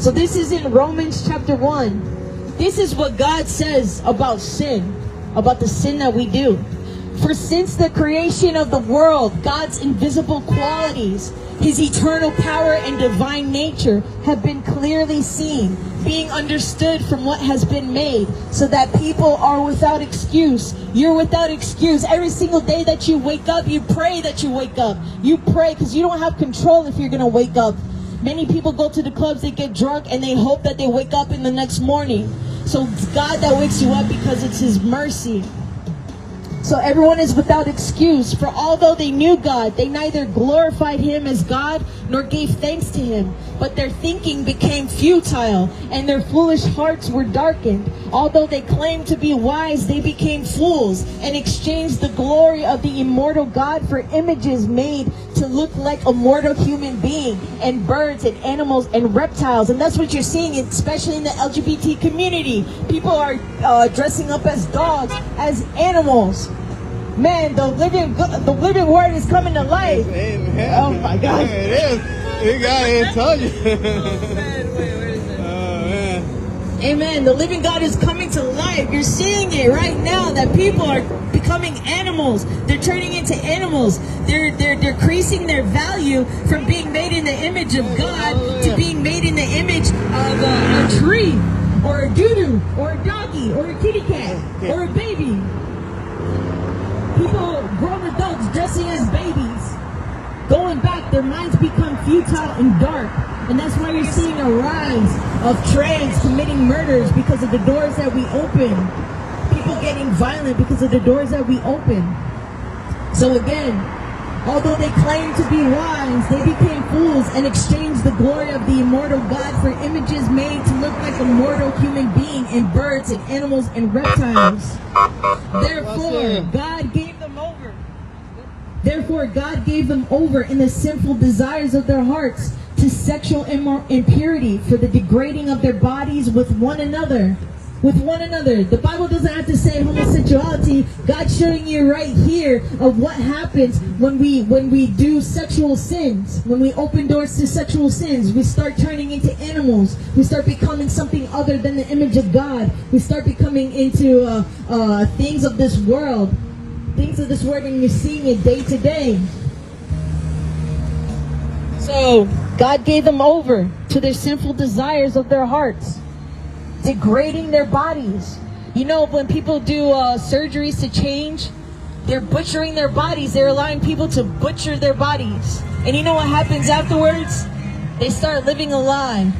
So this is in Romans chapter 1. This is what God says about sin, about the sin that we do. For since the creation of the world, God's invisible qualities, his eternal power and divine nature have been clearly seen, being understood from what has been made, so that people are without excuse. You're without excuse. Every single day that you wake up, you pray that you wake up. You pray because you don't have control if you're going to wake up. Many people go to the clubs, they get drunk, and they hope that they wake up in the next morning. So it's God that wakes you up because it's his mercy. So everyone is without excuse, for although they knew God, they neither glorified him as God nor gave thanks to him. But their thinking became futile, and their foolish hearts were darkened. Although they claimed to be wise, they became fools, and exchanged the glory of the immortal God for images made to look like a mortal human being, and birds and animals and reptiles. And that's what you're seeing, especially in the LGBT community. People are dressing up as dogs, as animals. Man, the living word is coming to life. Amen. Oh my God. It is. You got it. Told you. Oh man, wait, where is that? Oh man. Amen. The living God is coming to life. You're seeing it right now that people are becoming animals. They're turning into animals. They're decreasing their value from being made in the image of God to being made in the image of a tree, or a doo-doo, or a doggy, or a kitty cat, or a baby. People, grown adults dressing as babies. Going back, their minds become futile and dark. And that's why you're seeing a rise of trans committing murders because of the doors that we open. People getting violent because of the doors that we open. So again, although they claimed to be wise, they became fools and exchanged the glory of the immortal God for images made to look like a mortal human being, and birds and animals and reptiles. Therefore, God gave them over in the sinful desires of their hearts to sexual impurity, for the degrading of their bodies with one another. The Bible doesn't have to say homosexuality. God's showing you right here of what happens when we do sexual sins. When we open doors to sexual sins, we start turning into animals. We start becoming something other than the image of God. We start becoming into things of this world. And you're seeing it day to day. So God gave them over to their sinful desires of their hearts, degrading their bodies. You know, when people do surgeries to change, they're butchering their bodies. They're allowing people to butcher their bodies. And you know what happens afterwards? They start living a lie.